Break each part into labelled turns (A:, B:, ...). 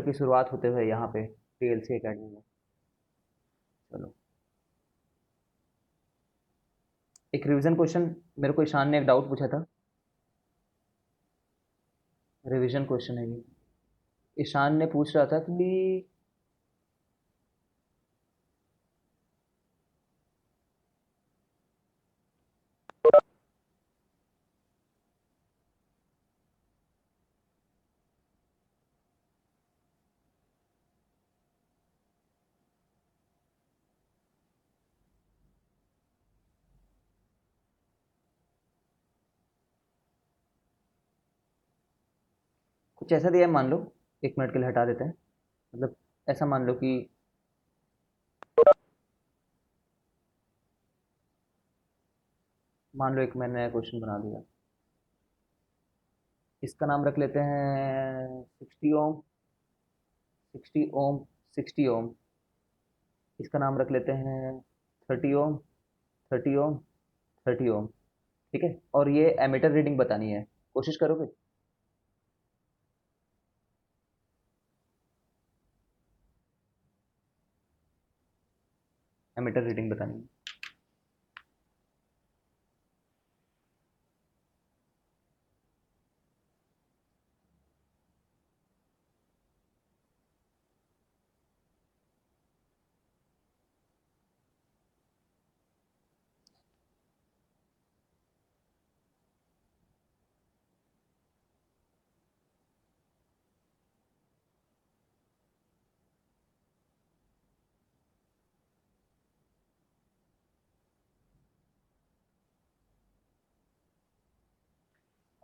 A: की शुरुआत होते हुए यहाँ पे टीएलसी एकेडमी में। चलो एक रिवीजन क्वेश्चन, मेरे को ईशान ने एक डाउट पूछा था, रिवीजन क्वेश्चन है ये। ईशान ने पूछ रहा था कि कुछ ऐसा दिया है, मान लो 1 मिनट के लिए हटा देते हैं, मतलब ऐसा मान लो कि मान लो एक मैंने क्वेश्चन बना दिया, इसका नाम रख लेते हैं 60 ओम, 60 ओम, 60 ओम। इसका नाम रख लेते हैं 30 ओम, 30 ओम, 30 ओम। ठीक है, और ये एमीटर रीडिंग बतानी है, कोशिश करोगे? एमीटर रीडिंग बतानी है।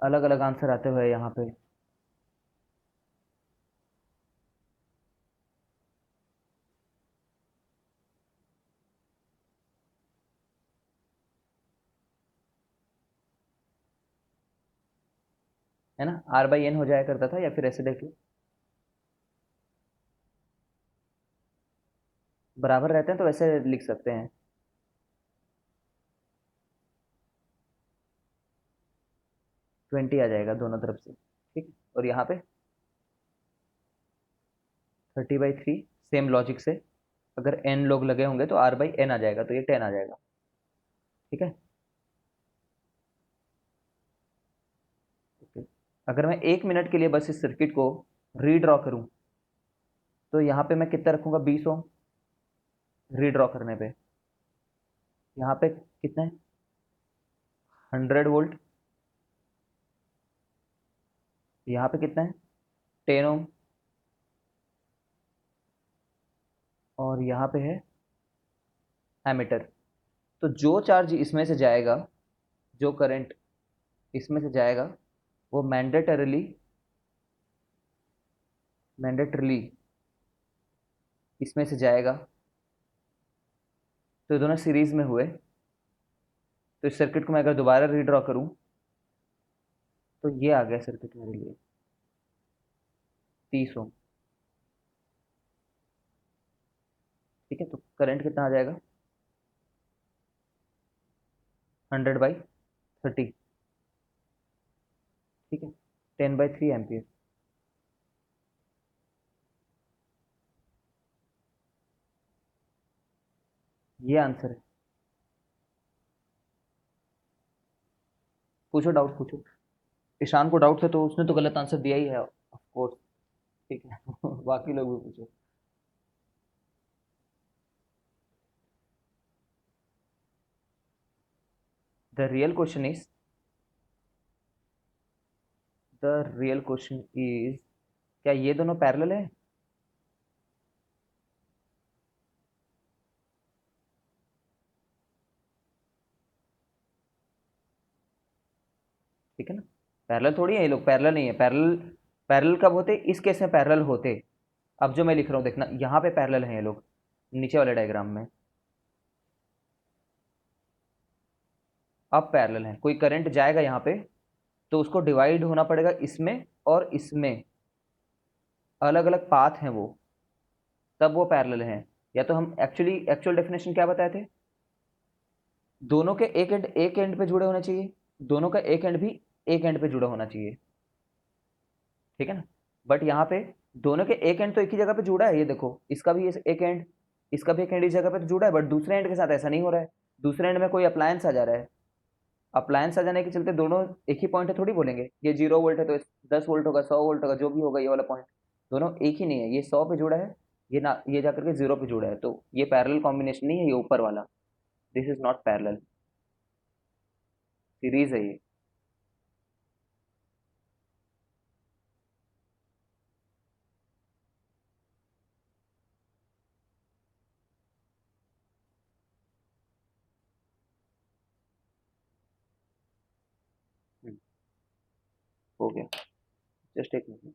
A: अलग अलग आंसर आते हुए यहाँ पे, है ना, R/N हो जाया करता था, या फिर ऐसे देख लो बराबर रहते हैं तो वैसे लिख सकते हैं। 20 आ जाएगा दोनों तरफ से, ठीक। और यहाँ पे 30/3, सेम लॉजिक से अगर n लोग लगे होंगे तो R/n आ जाएगा, तो ये 10 आ जाएगा। ठीक है, ओके। अगर मैं 1 मिनट के लिए बस इस सर्किट को रीड्रॉ करूं, तो यहाँ पे मैं कितना रखूंगा, 20 ओम रीड्रॉ करने पे। यहाँ पे कितना है, 100 वोल्ट। यहाँ पे कितना है, 10 ओम। और यहाँ पे है एमीटर। तो जो चार्ज इसमें से जाएगा, जो करंट इसमें से जाएगा, वो मैंडेटरली मैंडेटरली इसमें से जाएगा। तो ये दोनों सीरीज में हुए, तो इस सर्किट को मैं अगर दोबारा रीड्रॉ करूं, तो ये आ गया सर्किट मेरे लिए 30 ओम। ठीक है, तो करंट कितना आ जाएगा, 100/30। ठीक है, 10/3 एम्पियर। ये आंसर है। पूछो, डाउट पूछो। ईशान को डाउट था तो उसने तो गलत आंसर दिया ही है, ऑफ कोर्स। ठीक है बाकी लोग भी पूछो। The real question is the real question is क्या ये दोनों पैरेलल है? ठीक है ना, पैरेलल थोड़ी है ये लोग, पैरेलल नहीं है। पैरेलल पैरेलल कब होते, इस केस में पैरेलल होते। अब जो मैं लिख रहा हूँ देखना, यहाँ पे पैरेलल हैं ये लोग, नीचे वाले डायग्राम में। अब पैरेलल हैं, कोई करंट जाएगा यहाँ पे, तो उसको डिवाइड होना पड़ेगा इसमें और इसमें, अलग अलग पाथ हैं वो, तब वो पैरेलल हैं। या तो हम एक्चुअल डेफिनेशन क्या बताए थे, दोनों के एक एंड पे जुड़े होने चाहिए, दोनों का एक एंड भी एक एंड पे जुड़ा होना चाहिए। ठीक है ना, बट यहाँ पे दोनों के एक एंड तो एक ही जगह पे जुड़ा है, ये देखो इसका भी एक एंड, इसका भी एक एंड इस जगह पे तो जुड़ा है, बट दूसरे एंड के साथ ऐसा नहीं हो रहा है। दूसरे एंड में कोई अप्लायंस आ जा रहा है। अप्लायंस आ जाने के चलते दोनों एक ही पॉइंट है थोड़ी बोलेंगे, ये 0 वोल्ट है तो 10 वोल्ट होगा, 100 वोल्ट होगा, जो भी होगा ये वाला पॉइंट। दोनों एक ही नहीं है, ये 100 पे जुड़ा है, ये ना ये जाकर के 0 पे जुड़ा है, तो ये पैरेलल कॉम्बिनेशन नहीं है, ये ऊपर वाला। This is not parallel, series है ये। हम्म, हो गया। जस्ट एक मिनट।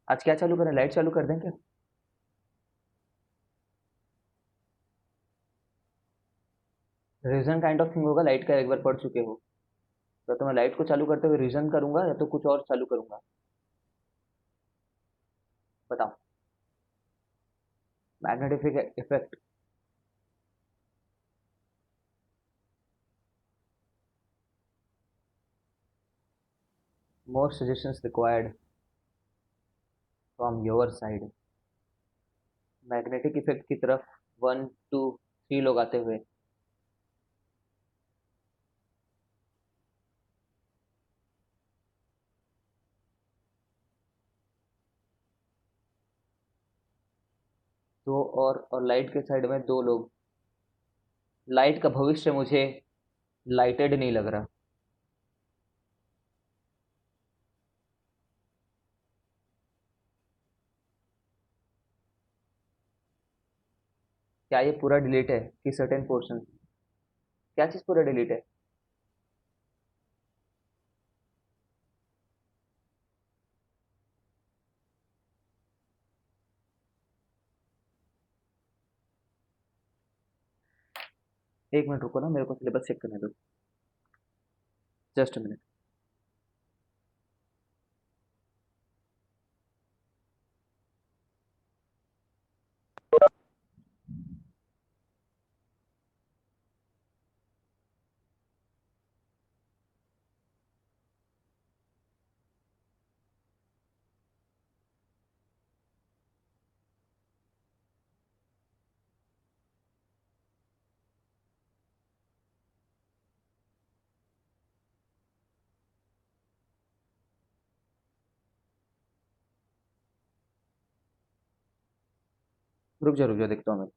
A: आज क्या चालू करें, लाइट चालू कर दें क्या? रीजन काइंड ऑफ थिंग होगा, लाइट का एक बार पढ़ चुके हो। तो मैं लाइट को चालू करते हुए रीजन करूंगा या तो कुछ और चालू करूंगा, बताओ। Magnetic effect. More suggestions required from your side. Magnetic effect की तरफ 1 2 3 लोग आते हुए। दो और लाइट के साइड में 2 लोग। लाइट का भविष्य मुझे लाइटेड नहीं लग रहा। क्या ये पूरा डिलीट है कि सर्टेन पोर्शन? क्या चीज़ पूरा डिलीट है? एक मिनट रुको ना, मेरे को सिलेबस चेक करने दो। Just minute. रुक जा देखता हूँ मैं।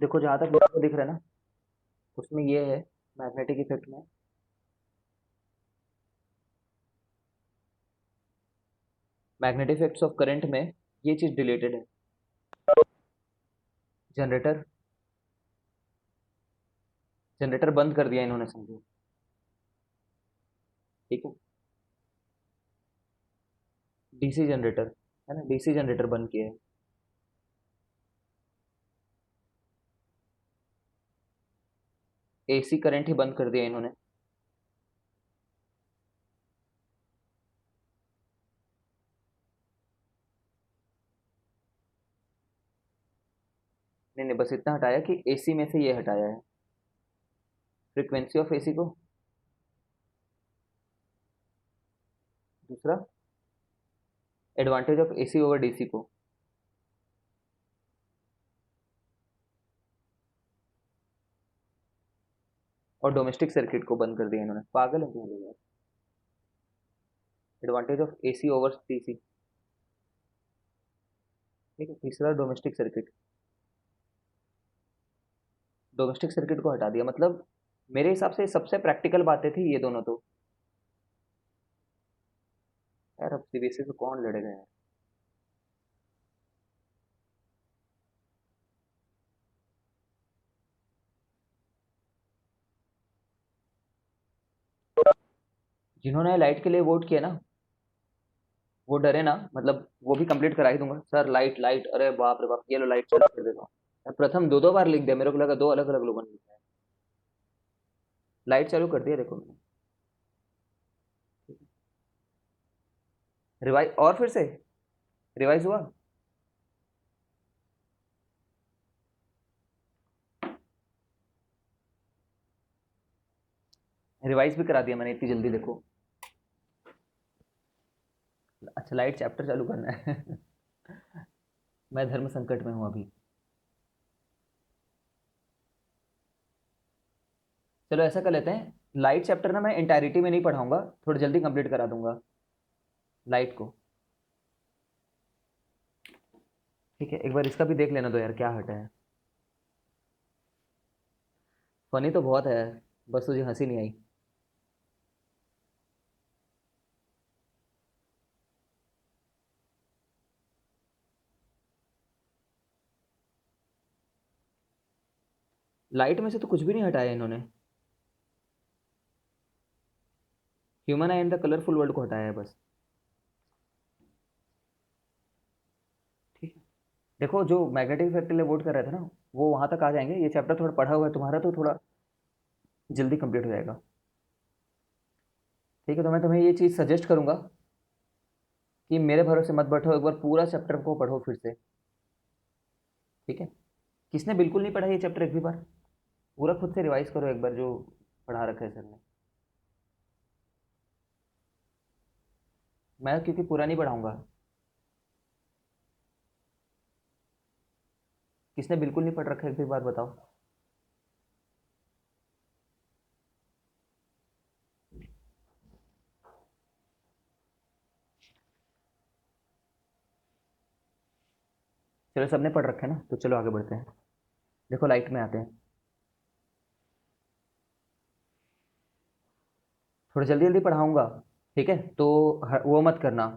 A: देखो जहाँ तक मेरे को दिख रहा है ना, उसमें ये है मैग्नेटिक इफेक्ट में, मैग्नेटिक इफेक्ट्स ऑफ करंट में ये चीज़ डिलेटेड है। जनरेटर, जनरेटर बंद कर दिया इन्होंने समझो, ठीक है। डीसी जनरेटर है ना, डीसी जनरेटर बंद किया है। एसी करंट ही बंद कर दिया इन्होंने। नहीं नहीं, बस इतना हटाया कि एसी में से ये हटाया है, फ्रीक्वेंसी ऑफ एसी को। दूसरा, advantage of AC over DC को। और डोमेस्टिक सर्किट को बंद कर दिया इन्होंने, पागल है तुम लोग यार। Advantage of AC over DC, ठीक है। तीसरा, डोमेस्टिक सर्किट, डोमेस्टिक सर्किट को हटा दिया, मतलब मेरे हिसाब से सबसे प्रैक्टिकल बातें थी ये दोनों तो। यार अब सीबीएसई से कौन लड़ेगा यार। जिन्होंने लाइट के लिए वोट किया ना, वो डरे ना, मतलब वो भी कंप्लीट करा ही दूंगा सर, लाइट लाइट, अरे बाप रे बाप, ये लो लाइट चालू कर देता हूँ। प्रथम दो दो बार लिख दिया, मेरे को लगा दो अलग अलग लोगों ने लिखा है। लाइट चालू कर दिया देखो मैंने। रिवाइज, और फिर से रिवाइज हुआ। रिवाइज भी करा दिया मैंने इतनी जल्दी देखो। अच्छा, लाइट चैप्टर चालू करना है। मैं धर्म संकट में हूँ अभी। चलो ऐसा कर लेते हैं, लाइट चैप्टर ना मैं इंटायरिटी में नहीं पढ़ाऊंगा, थोड़ी जल्दी कंप्लीट करा दूंगा लाइट को, ठीक है। एक बार इसका भी देख लेना दो यार, क्या हटा है। फनी तो बहुत है, बस तुझे हंसी नहीं आई। लाइट में से तो कुछ भी नहीं हटाया इन्होंने, human I and the colourful world को हटाया है बस, ठीक है। देखो जो मैग्नेटिक इफेक्ट के लिए वोट कर रहे थे ना, वो वहां तक आ जाएंगे। ये चैप्टर थोड़ा पढ़ा हुआ है तुम्हारा, तो थोड़ा जल्दी कंप्लीट हो जाएगा, ठीक है। तो मैं तुम्हें ये चीज़ सजेस्ट करूंगा कि मेरे भरोसे मत बैठो, एक बार पूरा चैप्टर को पढ़ो फिर से, ठीक है। किसने बिल्कुल नहीं पढ़ा ये चैप्टर, एक भी बार पूरा खुद से रिवाइज करो एक बार, जो पढ़ा रखा है सर ने। मैं क्योंकि पूरा नहीं पढ़ाऊंगा। किसने बिल्कुल नहीं पढ़ रखा है, एक भी बार बताओ। चलो सबने पढ़ रखा है ना, तो चलो आगे बढ़ते हैं। देखो लाइट में आते हैं, थोड़ा जल्दी जल्दी पढ़ाऊंगा, ठीक है। तो वो मत करना,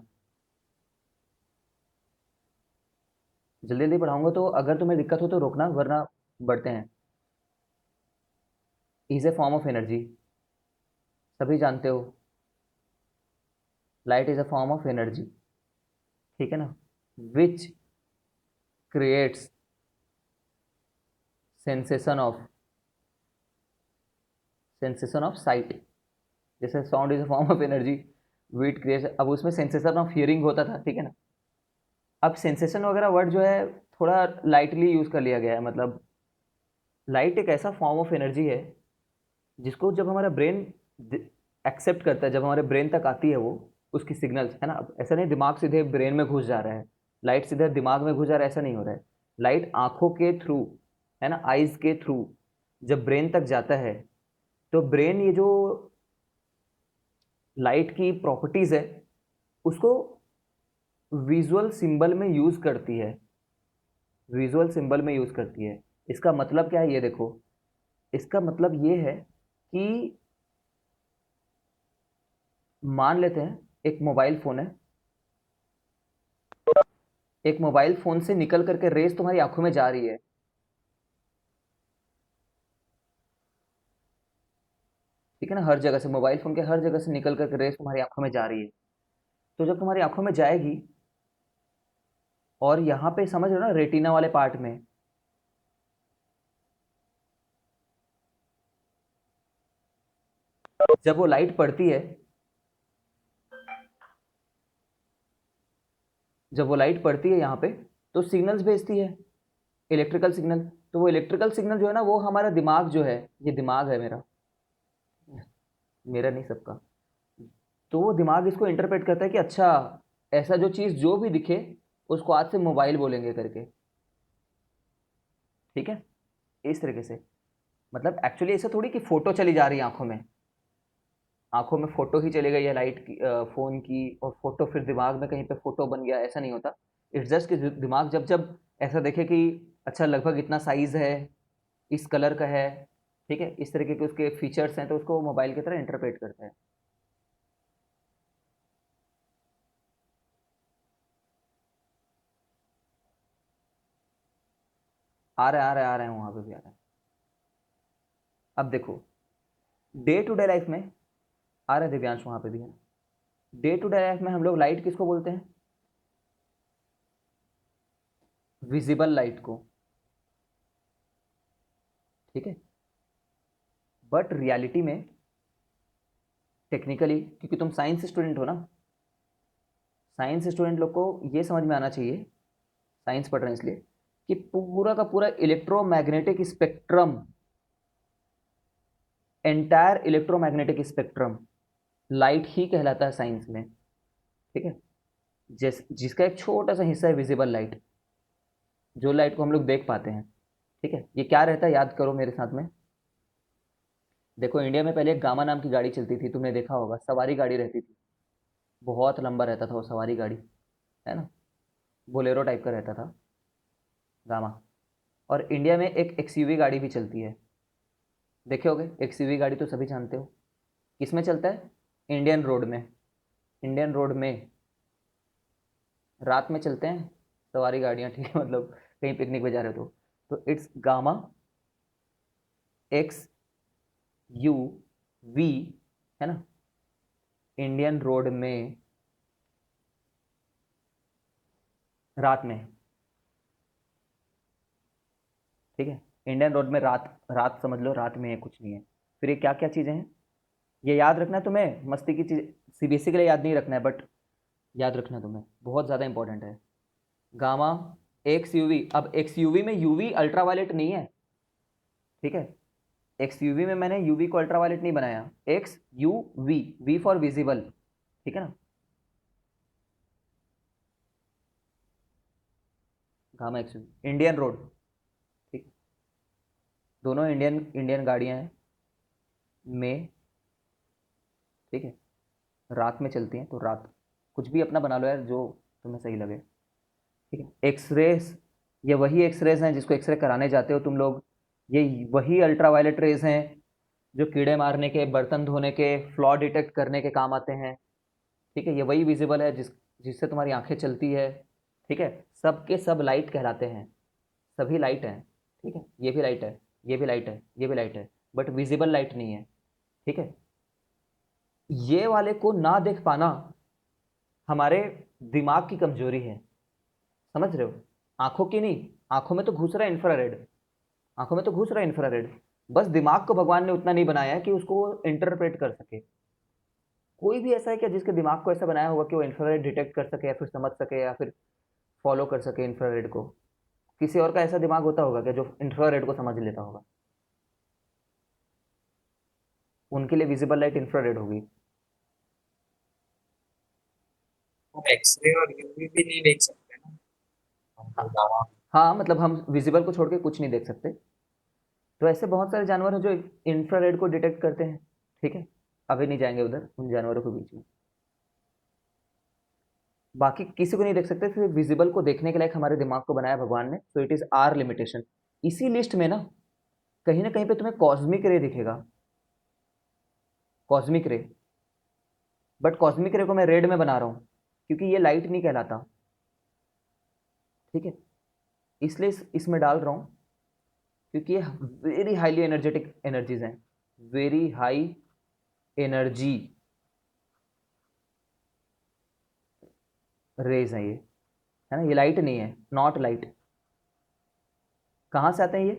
A: जल्दी जल्दी पढ़ाऊंगा, तो अगर तुम्हें दिक्कत हो तो रोकना, वरना बढ़ते हैं। Is a form of energy, सभी जानते हो, light is a form of energy, ठीक है ना, which creates sensation of, sensation of sight. जैसे sound is a form of energy, which creates, अब उसमें सेंसेशन ऑफ हियरिंग होता था, ठीक है ना। अब सेंसेशन वगैरह वर्ड जो है थोड़ा लाइटली यूज कर लिया गया है, मतलब लाइट एक ऐसा फॉर्म ऑफ एनर्जी है जिसको जब हमारा ब्रेन एक्सेप्ट करता है, जब हमारे ब्रेन तक आती है वो, उसकी सिग्नल्स है ना। अब ऐसा नहीं दिमाग सीधे ब्रेन में घुस जा रहा है, लाइट सीधे दिमाग में घुस जा रहा है, ऐसा नहीं हो रहा है। लाइट आंखों के थ्रू, है ना, आईज के थ्रू जब ब्रेन तक जाता है, तो ब्रेन ये जो लाइट की प्रॉपर्टीज है उसको विजुअल सिंबल में यूज करती है, विजुअल सिंबल में यूज करती है। इसका मतलब क्या है ये देखो, इसका मतलब ये है कि मान लेते हैं एक मोबाइल फोन है, एक मोबाइल फोन से निकल करके रेस तुम्हारी आंखों में जा रही है, ठीक है ना, हर जगह से, मोबाइल फोन के हर जगह से निकल करके रेस तुम्हारी आंखों में जा रही है। तो जब तुम्हारी आंखों में जाएगी, और यहाँ पे समझ रहे हो ना रेटिना वाले पार्ट में, जब वो लाइट पड़ती है, जब वो लाइट पड़ती है यहाँ पे, तो सिग्नल्स भेजती है, इलेक्ट्रिकल सिग्नल। तो वो इलेक्ट्रिकल सिग्नल जो है ना, वो हमारा दिमाग जो है, ये दिमाग है मेरा, मेरा नहीं सबका, तो वो दिमाग इसको इंटरप्रेट करता है कि अच्छा, ऐसा जो चीज़ जो भी दिखे उसको आज से मोबाइल बोलेंगे करके, ठीक है, इस तरीके से। मतलब एक्चुअली ऐसा थोड़ी कि फोटो चली जा रही है आंखों में, आंखों में फोटो ही चली गई है लाइट की, फोन की, और फोटो फिर दिमाग में कहीं पे फोटो बन गया, ऐसा नहीं होता। इट्स जस्ट कि दिमाग जब जब ऐसा देखे कि अच्छा लगभग इतना साइज है, इस कलर का है, ठीक है, इस तरीके के उसके फीचर्स हैं, तो उसको मोबाइल की तरह इंटरप्रेट करता है। आ रहे हैं, वहां पे भी आ रहे हैं। अब देखो, डे टू डे लाइफ में आ रहे हैं, दिव्यांश वहां पे भी है। डे टू डे लाइफ में हम लोग लाइट किसको बोलते हैं? विजिबल लाइट को, ठीक है। बट रियलिटी में, टेक्निकली, क्योंकि तुम साइंस स्टूडेंट हो ना, साइंस स्टूडेंट लोग को ये समझ में आना चाहिए, साइंस पढ़ रहे हैं इसलिए, कि पूरा का पूरा electromagnetic spectrum, entire electromagnetic spectrum light ही कहलाता है साइंस में, ठीक है। जिसका एक छोटा सा हिस्सा है विजिबल लाइट, जो लाइट को हम लोग देख पाते हैं, ठीक है। ये क्या रहता है, याद करो मेरे साथ में। देखो, इंडिया में पहले एक गामा नाम की गाड़ी चलती थी, तुमने देखा होगा, सवारी गाड़ी रहती थी, बहुत लंबा रहता था वो सवारी गाड़ी, है ना, बोलेरो टाइप का रहता था गामा। और इंडिया में एक एक्सयूवी गाड़ी भी चलती है, देखे होगे, एक्सयूवी गाड़ी तो सभी जानते हो, किस में चलता है? इंडियन रोड में, इंडियन रोड में रात में चलते हैं सवारी गाड़ियाँ, ठीक है, मतलब कहीं पिकनिक पे जा रहे हो तो it's gamma X U V, है ना, इंडियन रोड में रात में, ठीक है, इंडियन रोड में रात, रात समझ लो, रात में है, कुछ नहीं है। फिर ये क्या क्या चीज़ें हैं, ये याद रखना है तुम्हें, मस्ती की चीज़, सीबीएसई के लिए याद नहीं रखना है, बट याद रखना है तुम्हें, बहुत ज़्यादा इंपॉर्टेंट है। गामा एक्स यूवी, अब एक्स यूवी में यूवी अल्ट्रावायलेट नहीं है, ठीक है, एक्स यूवी में मैंने यूवी को अल्ट्रावायलेट नहीं बनाया, X U V, V for visible, ठीक है ना, gamma X UV, Indian road, ठीक, दोनों इंडियन इंडियन गाड़ियां हैं, में, ठीक है, रात में चलती हैं, तो रात, कुछ भी अपना बना लो यार जो तुम्हें सही लगे, ठीक है। एक्सरेज, ये वही एक्सरेज हैं जिसको एक्सरे कराने जाते हो तुम लोग, ये वही अल्ट्रावायलेट रेज हैं जो कीड़े मारने के, बर्तन धोने के, फ्लॉ डिटेक्ट करने के काम आते हैं, ठीक है। ये वही विजिबल है जिससे तुम्हारी आंखें चलती है, ठीक है। सब के सब लाइट कहलाते हैं, सभी लाइट हैं, ठीक है, ये भी लाइट है, ये भी लाइट है, ये भी लाइट है, बट विजिबल लाइट नहीं है, ठीक है। ये वाले को ना देख पाना हमारे दिमाग की कमजोरी है, समझ रहे हो, आंखों की नहीं, आंखों में तो घुस रहा है इंफ्रारेड, आंखों में तो घुस रहा है इंफ्रारेड, बस दिमाग को भगवान ने उतना नहीं बनाया है कि उसको इंटरप्रेट कर सके। कोई भी ऐसा है क्या जिसके दिमाग को ऐसा बनाया होगा कि वो इंफ्रारेड डिटेक्ट कर सके, या फिर समझ सके, या फिर फॉलो कर सके इंफ्रारेड को? किसी और का ऐसा दिमाग होता होगा क्या जो इंफ्रारेड को समझ लेता होगा? उनके लिए विजिबल लाइट इंफ्रारेड होगी।
B: हम एक्सरे और यूवी भी नहीं देख सकते ना, हम हंगामा।
A: हाँ, मतलब हम विजिबल को छोड़ के कुछ नहीं देख सकते, तो ऐसे बहुत सारे जानवर हैं जो इंफ्रारेड को डिटेक्ट करते हैं, ठीक है। अभी नहीं जाएंगे उधर उन जानवरों के बीच में, बाकी किसी को नहीं देख सकते, सिर्फ विजिबल को देखने के लायक हमारे दिमाग को बनाया भगवान ने, so it is our limitation. इसी लिस्ट में ना कहीं पे तुम्हें कॉस्मिक रे दिखेगा, कॉस्मिक रे। बट कॉस्मिक रे को मैं रेड में बना रहा हूँ क्योंकि ये लाइट नहीं कहलाता, ठीक है, इसलिए इसमें डाल रहा हूँ क्योंकि ये वेरी हाईली एनर्जेटिक एनर्जीज हैं, वेरी हाई एनर्जी रेज हैं ये, है ना, ये लाइट नहीं है, नॉट लाइट। कहाँ से आते हैं ये?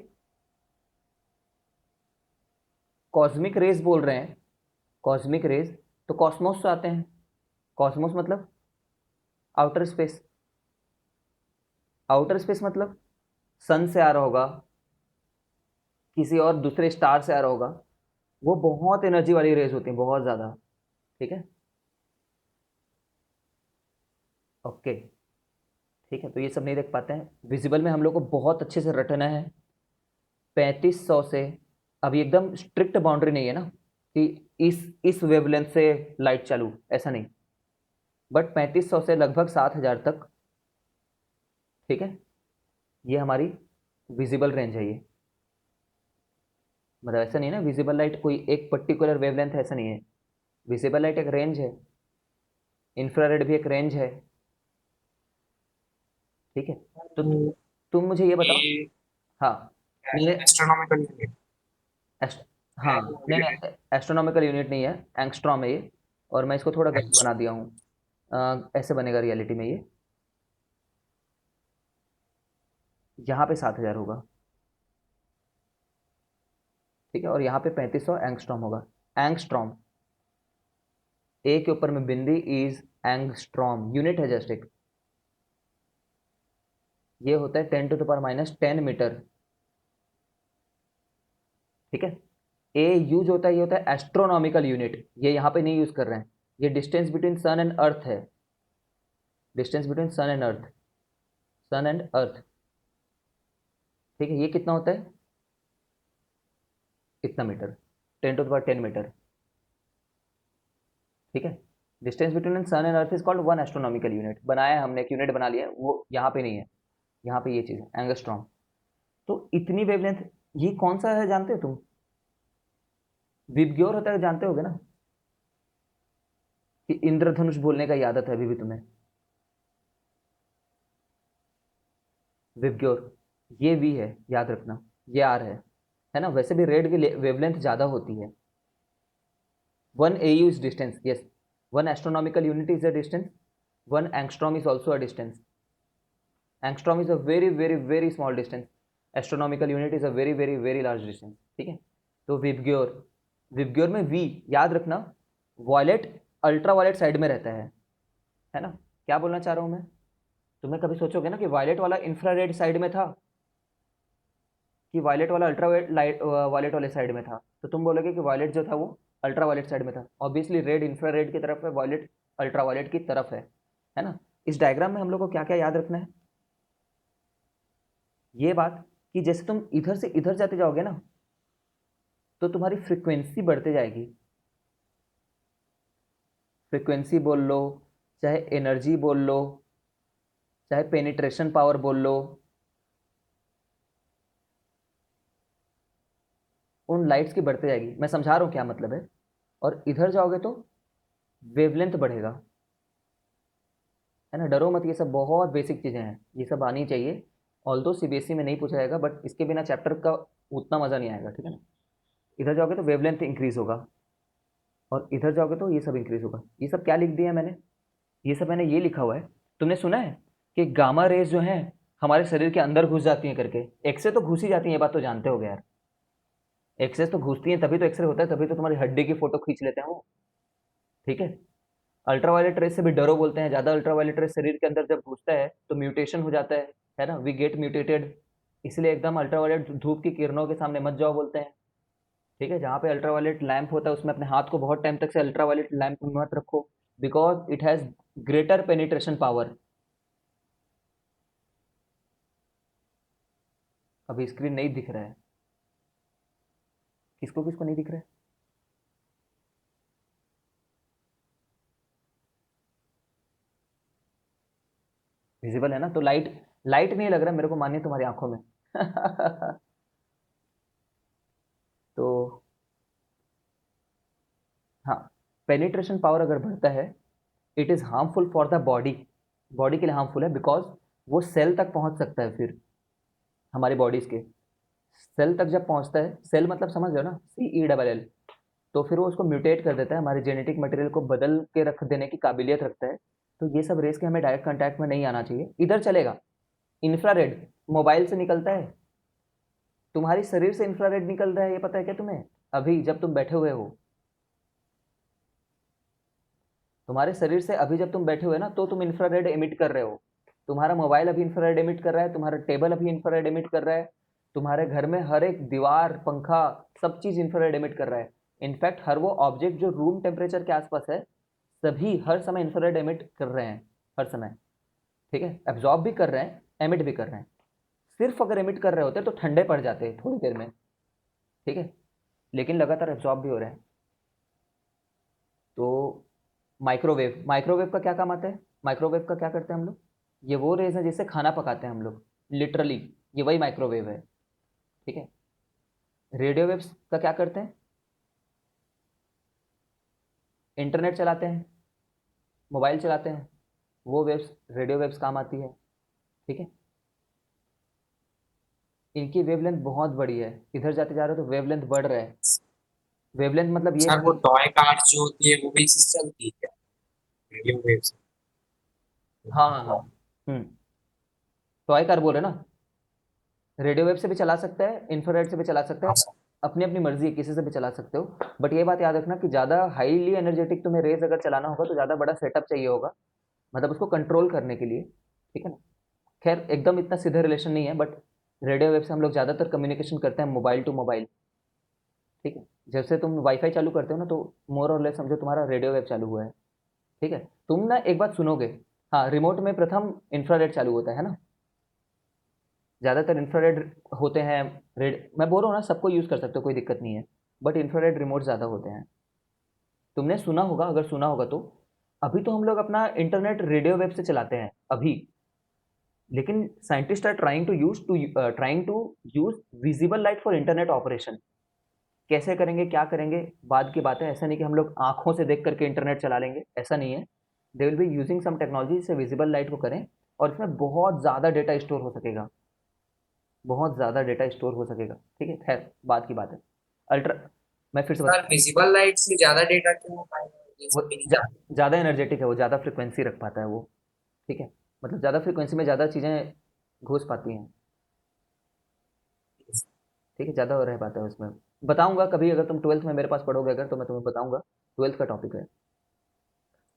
A: कॉस्मिक रेज बोल रहे हैं, कॉस्मिक रेज तो कॉस्मोस से आते हैं। कॉस्मोस मतलब आउटर स्पेस, आउटर स्पेस मतलब सन से आ रहा होगा, किसी और दूसरे स्टार से आ रहा होगा, वो बहुत एनर्जी वाली रेज होती हैं, बहुत ज़्यादा, ठीक है, ओके, ठीक है। तो ये सब नहीं देख पाते हैं, विजिबल में हम लोग को बहुत अच्छे से रटना है 3500 से। अभी एकदम स्ट्रिक्ट बाउंड्री नहीं है ना कि इस वेवलेंथ से लाइट चालू, ऐसा नहीं, बट 3500 से लगभग 7000 तक, ठीक है, ये हमारी विजिबल रेंज है। ये मतलब ऐसा नहीं है ना विजिबल लाइट कोई एक पर्टिकुलर वेवलेंथ है, ऐसा नहीं है, विजिबल लाइट एक रेंज है, इंफ्रारेड भी एक रेंज है, ठीक है। तो
B: तो
A: तुम मुझे ये बताओ।
B: ये
A: हाँ, मैंने
B: एस्ट्रोनॉमिकल यूनिट
A: एस्ट, हाँ, नहीं नहीं, एस्ट्रोनॉमिकल यूनिट नहीं है, एंगस्ट्रॉम है ये, और मैं इसको थोड़ा
B: है।
A: गलत बना दिया हूँ। ऐसे बनेगा रियलिटी में ये, यहाँ पे 7000 होगा, ठीक है, और यहाँ पे 3500 एंगस्ट्रॉम होगा। एंगस्ट्रॉम, ए के ऊपर में बिंदी इज एंगस्ट्रॉम, यूनिट है जस्ट एक, ये होता है 10⁻⁻10 मीटर, ठीक है। ए यूज होता है, ये होता है एस्ट्रोनॉमिकल यूनिट, ये यहाँ पे नहीं यूज कर रहे हैं, ये distance between sun and earth है, distance between sun and earth, sun and earth, ठीक है, ये कितना होता है, कितना मीटर, 10⁻10 मीटर, ठीक है। Distance between sun and earth is called 1 astronomical unit, बनाया है हमने, एक यूनिट बना लिया है, वो यहाँ पे नहीं है, यहाँ पे ये चीज़ है एंगस्ट्रॉम। तो इतनी वेवलेंथ, ये कौन सा है जानते हो तुम? विबग्योर होता है, जानते होगे ना, कि इंद्रधनुष बोलने का ही आदत है अभी भी तुम्हें, विबग्योर, ये वी है, याद रखना, ये आर है ना। वैसे भी रेड की वेवलेंथ ज़्यादा होती है, 1 AU is distance, yes, 1 astronomical unit is a distance, 1 angstrom is also a distance, angstrom is a very very very small distance, astronomical unit is a very very very large distance, ठीक है। तो VIBGYOR, VIBGYOR में we, याद रखना, violet ultra violet side में रहता है ना। क्या बोलना चाह रहा हूँ मैं, तुम्हें कभी सोचोगे ना कि वायलेट वाला इंफ्रारेड साइड में था, कि वायलेट वाला अल्ट्रा लाइट वायलेट वाले साइड में था, तो तुम बोलोगे कि वायलेट जो था वो अल्ट्रा वायलेट साइड में था, ऑब्वियसली रेड इंफ्रारेड की तरफ है, वायलेट अल्ट्रा वायलेट की तरफ है ना। इस डायग्राम में हम लोग को क्या क्या याद रखना है, ये बात कि जैसे तुम इधर से इधर जाते जाओगे ना, तो तुम्हारी फ्रिक्वेंसी बढ़ते जाएगी, फ्रिक्वेंसी बोल लो, चाहे एनर्जी बोल लो, चाहे पेनिट्रेशन पावर बोल लो, उन लाइट्स की बढ़ते जाएगी, मैं समझा रहा हूँ क्या मतलब है। और इधर जाओगे तो वेवलेंथ बढ़ेगा, है ना, डरो मत, ये सब बहुत बेसिक चीज़ें हैं, ये सब आनी चाहिए, ऑल्दो सीबीएसई में नहीं पूछा जाएगा, बट इसके बिना चैप्टर का उतना मज़ा नहीं आएगा, ठीक है ना। इधर जाओगे तो वेवलेंथ इंक्रीज होगा, और इधर जाओगे तो ये सब इंक्रीज होगा। ये सब क्या लिख दिया है मैंने, ये सब मैंने ये लिखा हुआ है, तुमने सुना है कि गामा रेज जो हैं हमारे शरीर के अंदर घुस जाती हैं करके, एक्सरे तो घुस ही जाती है, ये बात तो जानते हो यार, एक्सरे तो घुसती हैं तभी तो एक्सरे होता है, तभी तो तुम्हारी हड्डी की फोटो खींच लेते हैं वो, ठीक है। अल्ट्रावायलेट रेस से भी डरो बोलते हैं, ज़्यादा अल्ट्रावायलेट रेस शरीर के अंदर जब घुसता है तो म्यूटेशन हो जाता है ना, वी गेट म्यूटेटेड, इसलिए एकदम अल्ट्रावायलेट धूप की किरणों के सामने मत जाओ बोलते हैं, ठीक है। जहाँ पे अल्ट्रावायलेट लैंप होता है उसमें अपने हाथ को बहुत टाइम तक से अल्ट्रावायलेट लैंप में मत रखो, because it has greater penetration power. अभी स्क्रीन नहीं दिख रहा है, किसको किसको नहीं दिख रहा है? विजिबल है ना, तो लाइट, लाइट नहीं लग रहा है मेरे को मानिए तुम्हारी आंखों में, तो हाँ, पेनिट्रेशन पावर अगर बढ़ता है, it is harmful for the body. Body के लिए हार्मफुल है, बिकॉज वो सेल तक पहुंच सकता है। फिर हमारी बॉडीज के सेल तक जब पहुंचता है, सेल मतलब समझ रहे हो ना, CELL, तो फिर वो उसको म्यूटेट कर देता है, हमारे जेनेटिक मटेरियल को बदल के रख देने की काबिलियत रखता है। तो ये सब रेस के हमें डायरेक्ट कांटेक्ट में नहीं आना चाहिए। इधर चलेगा, इंफ्रारेड मोबाइल से निकलता है, तुम्हारी शरीर से इंफ्रारेड निकल रहा है, ये पता है क्या तुम्हें? अभी जब तुम बैठे हुए हो, तुम्हारे शरीर से अभी जब तुम बैठे हुए ना, तो तुम इंफ्रारेड एमिट कर रहे हो। तुम्हारा मोबाइल अभी इंफ्रारेड एमिट कर रहा है, तुम्हारा टेबल अभी इंफ्रारेड एमिट कर रहा है, तुम्हारे घर में हर एक दीवार, पंखा, सब चीज इंफ्रारेड एमिट कर रहा है। इनफैक्ट हर वो ऑब्जेक्ट जो रूम टेम्परेचर के आसपास है, सभी हर समय इंफ्रारेड एमिट कर रहे हैं, हर समय। ठीक है, एब्जॉर्ब भी कर रहे हैं, एमिट भी कर रहे हैं। सिर्फ अगर एमिट कर रहे होते तो ठंडे पड़ जाते थोड़ी देर में। ठीक है, लेकिन लगातार एब्जॉर्ब भी हो रहे हैं। तो माइक्रोवेव, माइक्रोवेव का क्या काम आता है? माइक्रोवेव का क्या करते हैं हम लोग? ये वो रेज है जिससे खाना पकाते हैं हम लोग, लिटरली। ये वही माइक्रोवेव है। ठीक है। रेडियो वेव्स का क्या करते हैं? इंटरनेट चलाते हैं, मोबाइल चलाते हैं, वो वेव्स, रेडियो वेव्स काम आती है। ठीक है। इनकी वेवलेंथ बहुत बड़ी है, इधर जाते जा रहे हो तो वेवलेंथ बढ़ रहा है। वेवलेंथ मतलब ये
B: सर वो
A: नहीं।
B: टॉय कार्स जो होती है वो भी इससे चलती है क्या, रेडियो वेव से?
A: हाँ हाँ हाँ। हम्म। टॉय कार बोल रहे ना, रेडियो वेव से भी चला सकता है, इंफ्रारेड से भी चला सकता
B: हाँ
A: है।
B: सर।
A: अपनी अपनी मर्जी है, किसी से भी चला सकते हो। बट ये बात याद रखना कि ज़्यादा हाईली एनर्जेटिक तुम्हें रेज अगर चलाना होगा तो ज़्यादा बड़ा सेटअप चाहिए होगा, मतलब उसको कंट्रोल करने के लिए। ठीक है ना। खैर एकदम इतना सीधा रिलेशन नहीं है, बट रेडियो वेव से हम लोग ज़्यादातर कम्युनिकेशन करते हैं मोबाइल टू मोबाइल। ठीक है। जैसे तुम वाईफाई चालू करते हो ना, तो मोर और लेस समझो तुम्हारा रेडियो वेव चालू हुआ है। ठीक है। तुम ना एक बात सुनोगे, हाँ, रिमोट में प्रथम इंफ्रारेड चालू होता है ना, ज़्यादातर इंफ्रारेड होते हैं। रेड, मैं बोल रहा हूँ ना, सबको यूज़ कर सकते हो, कोई दिक्कत नहीं है। बट इंफ्रारेड रिमोट ज़्यादा होते हैं। तुमने सुना होगा, अगर सुना होगा तो, अभी तो हम लोग अपना इंटरनेट रेडियो वेव से चलाते हैं अभी, लेकिन scientist are trying to use visible light for internet operation. कैसे करेंगे, क्या करेंगे, बाद की बात है। ऐसा नहीं कि हम लोग आंखों से देख करके इंटरनेट चला लेंगे, ऐसा नहीं है। They will be using some technology से विजिबल लाइट को करें, और इसमें बहुत ज़्यादा डेटा स्टोर हो सकेगा, बहुत ज़्यादा डेटा स्टोर हो सकेगा। ठीक है, खैर बाद की बात है। अल्ट्रा, मैं फिर से
B: सर
A: बता,
B: विजिबल लाइट से ज्यादा डेटा क्यों हो पाएगा, ये
A: वो
B: सब भी नहीं जानते।
A: ज़्यादा एनर्जेटिक है, वो ज़्यादा फ्रिक्वेंसी रख पाता है वो। ठीक है, मतलब ज़्यादा फ्रिक्वेंसी में ज़्यादा चीज़ें घुस पाती हैं। ठीक है, ज़्यादा रह पाता है उसमें। बताऊंगा कभी, अगर तुम ट्वेल्थ में मेरे पास पढ़ोगे अगर, तो मैं तुम्हें बताऊंगा, ट्वेल्थ का टॉपिक है।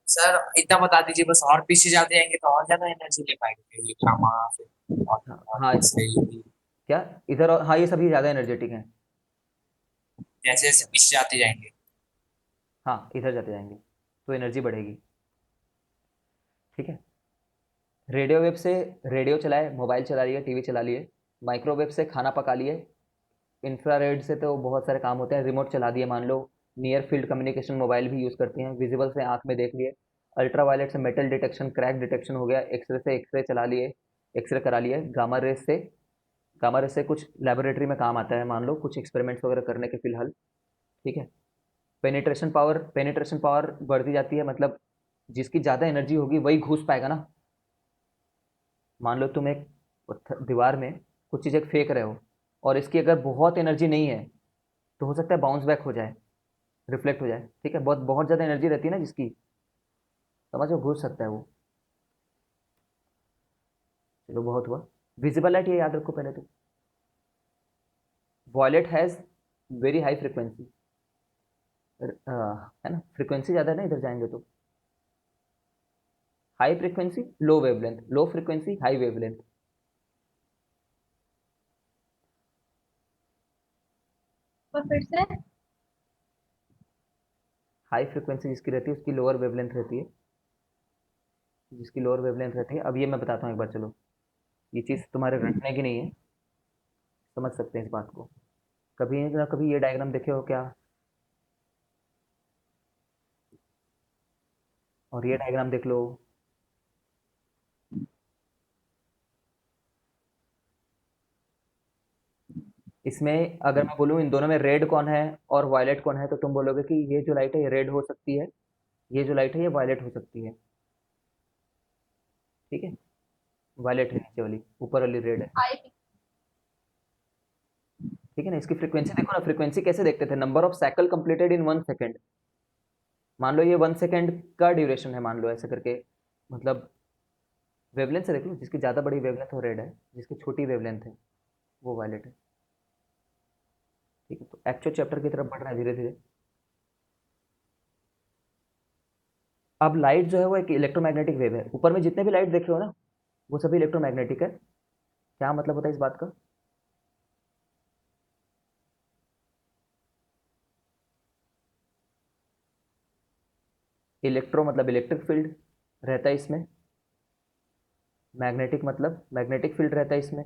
B: सर इतना बता दीजिए बस, और पीछे जाते जाएंगे तो और ज्यादा एनर्जी ले पाएंगे, ये गामा फिर
A: हाँ
B: और
A: हाँ,
B: इससे यूवी,
A: क्या इधर, और हाँ, ये सभी ज़्यादा एनर्जेटिक हैं।
B: जैसे
A: ठीक
B: जैसे
A: है।
B: पीछे जाते जाएंगे।
A: हाँ, इधर जाते जाएंगे तो एनर्जी बढ़ेगी। ठीक है। रेडियो वेव से रेडियो चलाए, मोबाइल चला लिए, टीवी चला लिए। माइक्रोवेव से खाना पका लिए। इंफ्रारेड से तो बहुत सारे काम होते हैं, रिमोट चला दिए मान लो। नियर फील्ड कम्युनिकेशन मोबाइल भी यूज़ करती हैं, विजिबल से आंख में देख लिए। अल्ट्रा वायलेट से मेटल डिटेक्शन, क्रैक डिटेक्शन हो गया। एक्सरे से एक्सरे चला लिए, एक्सरे करा लिए। गामा रेस से कुछ लेबोरेटरी में काम आता है, मान लो कुछ एक्सपेरिमेंट्स वगैरह करने के फिलहाल। ठीक है। पेनिट्रेशन पावर बढ़ती जाती है, मतलब जिसकी ज़्यादा एनर्जी होगी वही घुस पाएगा ना। मान लो तुम एक दीवार में कुछ चीज़ें फेंक रहे हो, और इसकी अगर बहुत एनर्जी नहीं है, तो हो सकता है बाउंस बैक हो जाए, रिफ्लेक्ट हो जाए। ठीक है, बहुत बहुत ज़्यादा एनर्जी रहती है ना जिसकी, समझो, घुस सकता है वो। चलो बहुत हुआ। विजिबल लाइट ये याद रखो पहले तो, violet has very high frequency, है ना, फ्रिक्वेंसी ज़्यादा है ना इधर जाएंगे तो। High frequency low wavelength, low frequency high wavelength.
C: और फिर से।
A: हाई फ्रिक्वेंसी जिसकी रहती है उसकी लोअर वेवलेंथ रहती है, जिसकी लोअर वेवलेंथ रहती है। अब ये मैं बताता हूँ एक बार, चलो, ये चीज़ तुम्हारे रटने की नहीं है, समझ सकते हैं इस बात को। कभी ना कभी ये डायग्राम देखे हो क्या? और ये डायग्राम देख लो। इसमें अगर मैं बोलूँ इन दोनों में रेड कौन है और वायलेट कौन है, तो तुम बोलोगे कि ये जो लाइट है ये रेड हो सकती है, ये जो लाइट है ये वायलेट हो सकती है। ठीक है, वायलेट है नीचे वाली, ऊपर वाली रेड है।
C: आई
A: ठीक है ना, इसकी फ्रीक्वेंसी देखो ना, फ्रीक्वेंसी कैसे देखते थे, number of cycle completed in 1 second. मान लो ये 1 सेकेंड का ड्यूरेशन है, मान लो ऐसे करके, मतलब वेवलेंथ से देख लो, जिसकी ज़्यादा बड़ी वेवलेंथ वो रेड है, जिसकी छोटी वेवलेंथ है वो वायलेट है। ठीक है, तो एक्चुअल चैप्टर की तरफ बढ़ रहा है धीरे धीरे। अब लाइट जो है वो एक इलेक्ट्रोमैग्नेटिक वेव है, ऊपर में जितने भी लाइट देखे हो ना वो सभी इलेक्ट्रोमैग्नेटिक है। क्या मतलब होता है इस बात का? इलेक्ट्रो मतलब इलेक्ट्रिक फील्ड रहता है इसमें, मैग्नेटिक मतलब मैग्नेटिक फील्ड रहता है इसमें।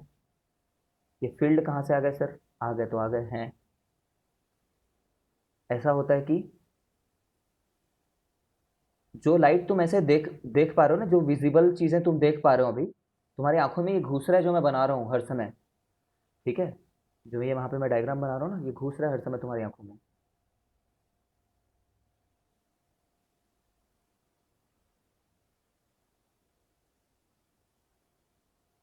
A: ये फील्ड कहाँ से आ गए सर? आ गए तो आ गए हैं। ऐसा होता है कि जो लाइट तुम ऐसे देख देख पा रहे हो ना, जो विजिबल चीज़ें तुम देख पा रहे हो अभी, तुम्हारी आंखों में ये घुस रहा है जो मैं बना रहा हूँ हर समय। ठीक है, जो ये वहाँ पे मैं डायग्राम बना रहा हूँ ना, ये घुस रहा है हर समय तुम्हारी आंखों में।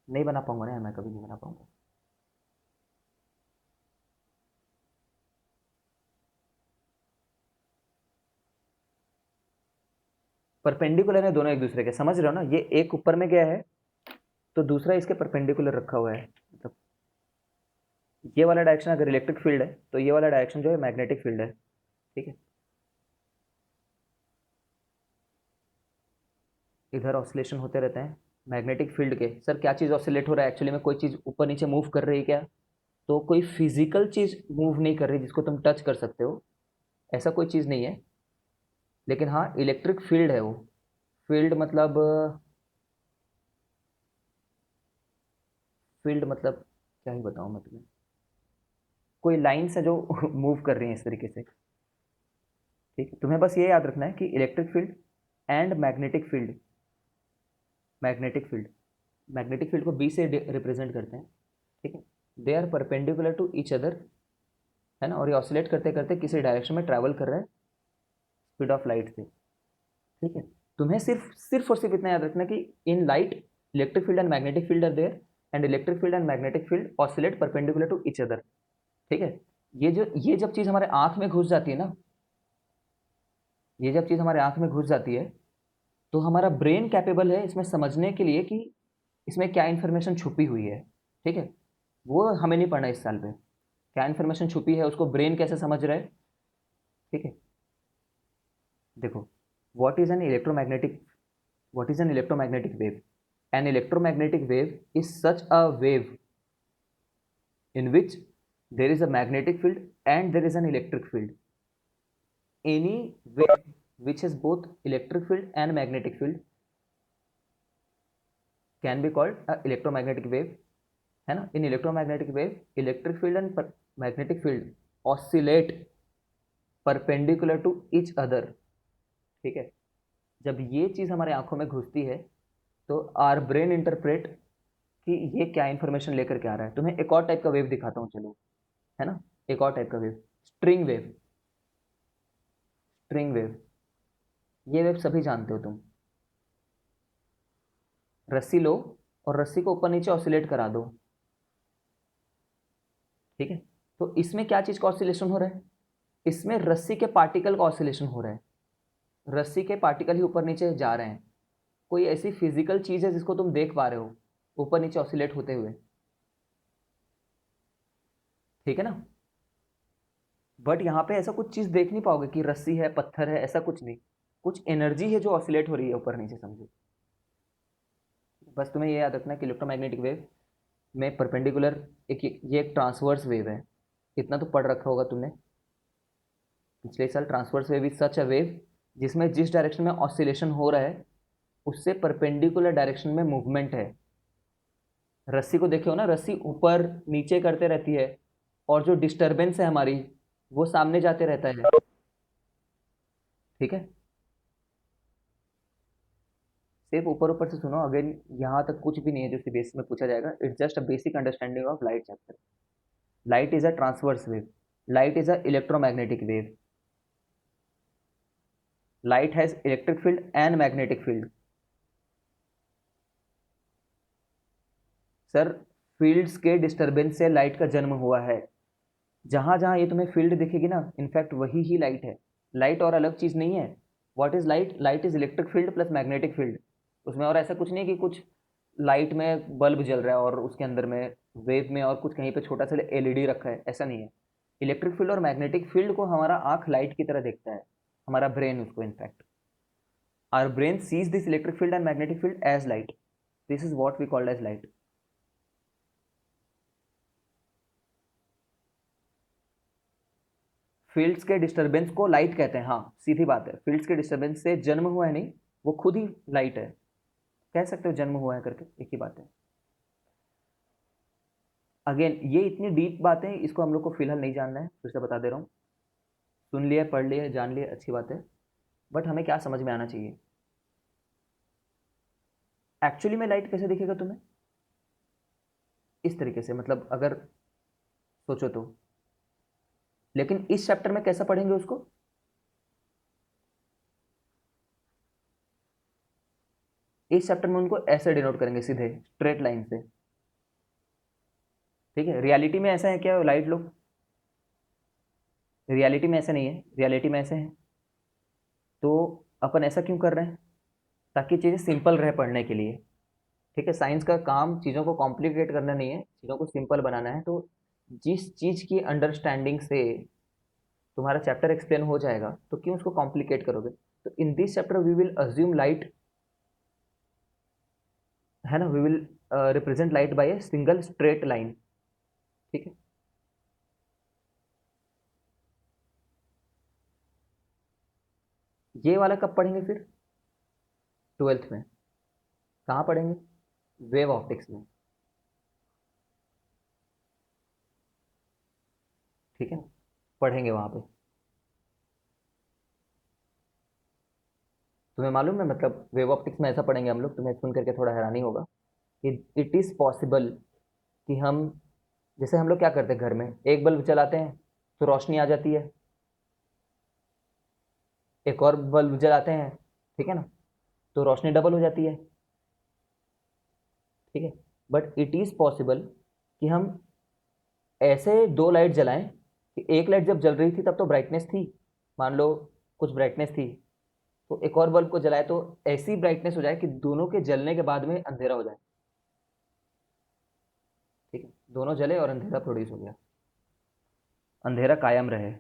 A: नहीं बना पाऊंगा ना, मैं कभी नहीं बना पाऊंगा। परपेंडिकुलर है दोनों एक दूसरे के, समझ रहे हो ना, ये एक ऊपर में गया है तो दूसरा इसके परपेंडिकुलर रखा हुआ है, मतलब ये वाला डायरेक्शन अगर इलेक्ट्रिक फील्ड है तो ये वाला डायरेक्शन जो है मैग्नेटिक फील्ड है। ठीक है, इधर ऑसिलेशन होते रहते हैं मैग्नेटिक फील्ड के। सर क्या चीज़ ऑसिलेट हो रहा है? एक्चुअली में कोई चीज़ ऊपर नीचे मूव कर रही है क्या? तो कोई फिजिकल चीज़ मूव नहीं कर रही जिसको तुम टच कर सकते हो, ऐसा कोई चीज़ नहीं है। लेकिन हाँ इलेक्ट्रिक फील्ड है वो। फील्ड मतलब, फील्ड मतलब क्या ही बताऊँ मैं तुम्हें, कोई लाइन्स है जो मूव कर रही हैं इस तरीके से। ठीक है, तुम्हें बस ये याद रखना है कि electric field and magnetic field, magnetic field, magnetic field को बी से रिप्रेजेंट करते हैं। ठीक है, they are perpendicular to each other, है ना, और ये ऑसिलेट करते करते किसी डायरेक्शन में ट्रैवल कर रहे हैं स्पीड ऑफ लाइट से। ठीक है, तुम्हें सिर्फ सिर्फ और सिर्फ इतना याद रखना कि in light electric field and magnetic field are there, and electric field and magnetic field oscillate perpendicular to each other. ठीक है, ये जब चीज़ हमारे आंख में घुस जाती है ना, ये जब चीज़ हमारे आंख में घुस जाती है तो हमारा ब्रेन कैपेबल है इसमें समझने के लिए कि इसमें क्या इन्फॉर्मेशन छुपी हुई है। ठीक है, वो हमें नहीं पढ़ना इस साल पे, क्या इन्फॉर्मेशन छुपी है उसको ब्रेन कैसे समझ रहा है। ठीक है, देखो, what is an electromagnetic, what is an electromagnetic wave? An electromagnetic wave is such a wave in which there is a magnetic field and there is an electric field. Any wave which has both electric field and magnetic field can be called a electromagnetic wave, है ना। In electromagnetic wave, electric field and magnetic field oscillate perpendicular to each other। ठीक है, जब ये चीज़ हमारे आंखों में घुसती है तो आर ब्रेन इंटरप्रेट कि ये क्या इन्फॉर्मेशन लेकर के आ रहा है। तुम्हें एक और टाइप का वेव दिखाता हूँ चलो, है ना, एक और टाइप का wave, string wave. String wave, ये वेव सभी जानते हो तुम। रस्सी लो और रस्सी को ऊपर नीचे ऑसिलेट करा दो। ठीक है, तो इसमें क्या चीज़ का ऑसिलेशन हो रहा है? इसमें रस्सी के पार्टिकल का ऑसिलेशन हो रहा है, रस्सी के पार्टिकल ही ऊपर नीचे जा रहे हैं। कोई ऐसी फिजिकल चीज़ है जिसको तुम देख पा रहे हो ऊपर नीचे ऑसिलेट होते हुए। ठीक है ना, बट यहाँ पे ऐसा कुछ चीज़ देख नहीं पाओगे कि रस्सी है पत्थर है, ऐसा कुछ नहीं। कुछ एनर्जी है जो ऑसिलेट हो रही है ऊपर नीचे, समझो। बस तुम्हें ये याद रखना है कि इलेक्ट्रोमैग्नेटिक वेव में परपेंडिकुलर एक, ये एक ट्रांसवर्स वेव है। इतना तो पढ़ रखा होगा तुमने पिछले साल। Transverse wave is such a wave जिसमें जिस डायरेक्शन में ऑसिलेशन हो रहा है उससे परपेंडिकुलर डायरेक्शन में मूवमेंट है। रस्सी को देखे हो ना, रस्सी ऊपर नीचे करते रहती है और जो डिस्टरबेंस है हमारी वो सामने जाते रहता है। ठीक है, सिर्फ ऊपर ऊपर से सुनो, अगेन यहाँ तक कुछ भी नहीं है जो सीबीएसई में पूछा जाएगा। It's just a basic understanding of light chapter. Light is a transverse wave, light is a electromagnetic wave, light has electric field and magnetic field. Sir fields के डिस्टरबेंस से लाइट का जन्म हुआ है। जहां जहां ये तुम्हें फील्ड दिखेगी ना, इनफैक्ट वही ही लाइट है। लाइट और अलग चीज नहीं है। What is light? Light is electric field plus magnetic field. उसमें और ऐसा कुछ नहीं कि कुछ लाइट में बल्ब जल रहा है और उसके अंदर में वेव में और कुछ कहीं पे छोटा सा एलईडी रखा है, ऐसा नहीं है। इलेक्ट्रिक फील्ड और मैग्नेटिक फील्ड को हमारा आंख लाइट की तरह देखता है, हमारा ब्रेन उसको, in fact our brain sees this electric field and magnetic field as light. This is what we called as light. Fields के डिस्टरबेंस को लाइट कहते हैं, हाँ सीधी बात है। फील्ड्स के डिस्टरबेंस से जन्म हुआ है नहीं, वो खुद ही लाइट है। कह सकते हो जन्म हुआ है करके, एक ही बात है। अगेन ये इतनी डीप बातें, इसको हम लोग को फिलहाल नहीं जानना है, फिर से बता दे रहा हूँ। सुन लिया, पढ़ लिया, जान लिया, अच्छी बात है, बट हमें क्या समझ में आना चाहिए एक्चुअली में लाइट कैसे दिखेगा तुम्हें? इस तरीके से, मतलब अगर सोचो तो। लेकिन इस चैप्टर में कैसा पढ़ेंगे उसको? इस चैप्टर में उनको ऐसे डिनोट करेंगे, सीधे स्ट्रेट लाइन से। ठीक है, रियलिटी में ऐसा है क्या लाइट लोग? रियलिटी में ऐसा नहीं है, रियलिटी में ऐसे है। तो अपन ऐसा क्यों कर रहे हैं? ताकि चीज़ें सिंपल रहे पढ़ने के लिए। ठीक है, साइंस का काम चीज़ों को कॉम्प्लिकेट करना नहीं है, चीज़ों को सिंपल बनाना है। तो जिस चीज़ की अंडरस्टैंडिंग से तुम्हारा चैप्टर एक्सप्लेन हो जाएगा, तो क्यों उसको कॉम्प्लिकेट करोगे? तो in this chapter we will assume light, है ना, we will represent light by a single straight line. ठीक है, ये वाला कब पढ़ेंगे फिर? 12th में। कहाँ पढ़ेंगे? वेव ऑप्टिक्स में। ठीक है, पढ़ेंगे वहाँ पे। तुम्हें मालूम है, मतलब वेव ऑप्टिक्स में ऐसा पढ़ेंगे हम लोग, तुम्हें सुन करके थोड़ा हैरानी होगा कि इट इज़ पॉसिबल कि हम, जैसे हम लोग क्या करते हैं घर में, एक बल्ब जलाते हैं तो रोशनी आ जाती है, एक और बल्ब जलाते हैं, ठीक है ना, तो रोशनी डबल हो जाती है। ठीक है, बट इट इज़ पॉसिबल कि हम ऐसे दो लाइट जलाएं कि एक लाइट जब जल रही थी तब तो ब्राइटनेस थी, मान लो कुछ ब्राइटनेस थी, तो एक और बल्ब को जलाए तो ऐसी ब्राइटनेस हो जाए कि दोनों के जलने के बाद में अंधेरा हो जाए। ठीक है, दोनों जले और अंधेरा प्रोड्यूस हो गया, अंधेरा कायम रहे।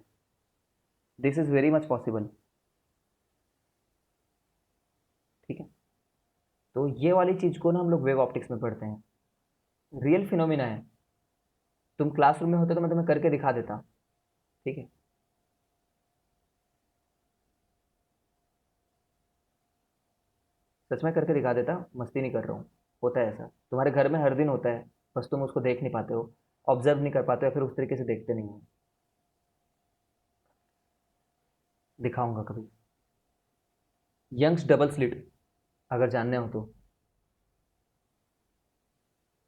A: This is very much possible. ठीक है, तो ये वाली चीज को ना हम लोग वेव ऑप्टिक्स में पढ़ते हैं, रियल फिनोमिना है। तुम क्लासरूम में होते तो मैं तुम्हें करके दिखा देता। ठीक है, सच में करके दिखा देता, मस्ती नहीं कर रहा हूँ। होता है ऐसा, तुम्हारे घर में हर दिन होता है, बस तुम उसको देख नहीं पाते हो, ऑब्जर्व नहीं कर पाते हो, फिर उस तरीके से देखते नहीं हो। दिखाऊंगा कभी। यंग्स डबल स्लिट, अगर जानने हो तो।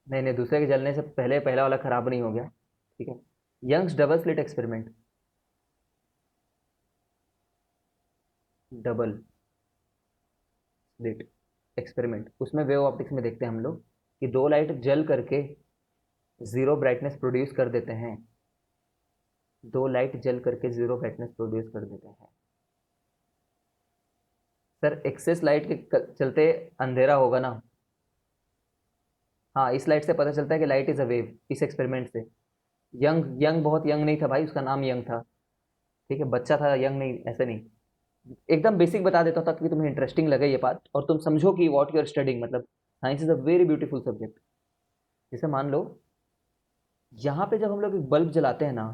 A: नहीं नहीं, दूसरे के जलने से पहले पहला वाला खराब नहीं हो गया। ठीक है, Young's double slit experiment, double slit experiment, उसमें वेव ऑप्टिक्स में देखते हैं हम लोग कि दो लाइट जल करके जीरो ब्राइटनेस प्रोड्यूस कर देते हैं, दो लाइट जल करके जीरो ब्राइटनेस प्रोड्यूस कर देते हैं। सर एक्सेस लाइट के चलते अंधेरा होगा ना? हाँ, इस लाइट से पता चलता है कि लाइट इज अ वेव, इस एक्सपेरिमेंट से। यंग, यंग बहुत यंग नहीं था भाई, उसका नाम यंग था। ठीक है, बच्चा था, यंग नहीं, ऐसे नहीं। एकदम बेसिक बता देता हूँ ताकि तुम्हें इंटरेस्टिंग लगे ये बात और तुम समझो कि व्हाट यू आर स्टडिंग, मतलब science is a very beautiful subject. जैसे मान लो यहाँ पे जब हम लोग एक बल्ब जलाते हैं ना,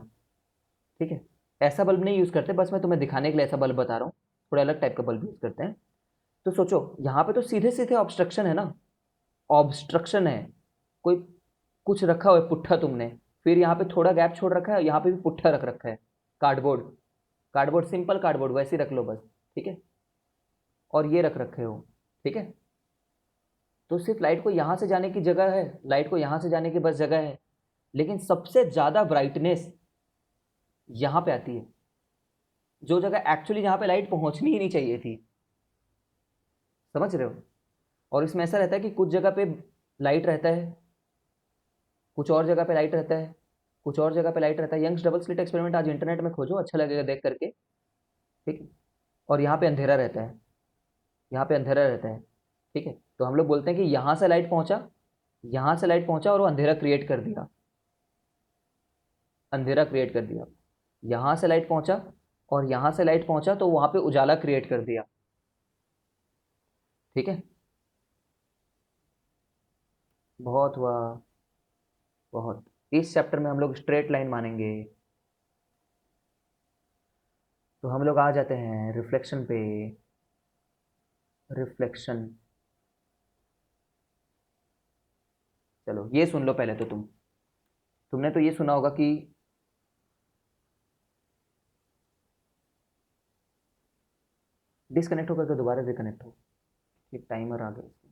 A: ठीक है, ऐसा बल्ब नहीं यूज़ करते, बस मैं तुम्हें दिखाने के लिए ऐसा बल्ब बता रहा हूँ, थोड़ा अलग टाइप का बल्ब यूज़ करते हैं। तो सोचो यहाँ पे तो सीधे सीधे ऑब्स्ट्रक्शन है ना, ऑब्स्ट्रक्शन है, कोई कुछ रखा हुआ है पुट्ठा तुमने, फिर यहाँ पे थोड़ा गैप छोड़ रखा है, यहाँ पे भी पुट्ठा रख रखा है, कार्डबोर्ड, कार्डबोर्ड सिंपल कार्डबोर्ड वैसे ही रख लो बस। ठीक है, और ये रख रखे हो। ठीक है, तो सिर्फ लाइट को यहाँ से जाने की जगह है, लाइट को यहाँ से जाने की बस जगह है, लेकिन सबसे ज़्यादा ब्राइटनेस यहाँ पे आती है, जो जगह एक्चुअली जहाँ पे लाइट पहुँचनी ही नहीं चाहिए थी। समझ रहे हो? और इसमें ऐसा रहता है कि कुछ जगह पे लाइट रहता है, कुछ और जगह पे लाइट रहता है, कुछ और जगह पे लाइट रहता है। यंग्स डबल स्लिट एक्सपेरिमेंट आज इंटरनेट में खोजो, अच्छा लगेगा देख करके, ठीक है। और यहाँ पे अंधेरा रहता है, यहाँ पे अंधेरा रहता है, ठीक है। तो हम लोग बोलते हैं कि यहाँ से लाइट पहुँचा, यहाँ से लाइट पहुँचा और वो अंधेरा क्रिएट कर दिया, अंधेरा क्रिएट कर दिया। यहाँ से लाइट पहुँचा और यहाँ से लाइट पहुँचा तो वहाँ पे उजाला क्रिएट कर दिया, ठीक है। बहुत हुआ, बहुत। इस चैप्टर में हम लोग स्ट्रेट लाइन मानेंगे। तो हम लोग आ जाते हैं रिफ्लेक्शन पे। रिफ्लेक्शन, चलो ये सुन लो पहले तो। तुमने तो ये सुना होगा कि डिस्कनेक्ट होकर के दोबारा रिकनेक्ट हो। एक टाइमर आ गया।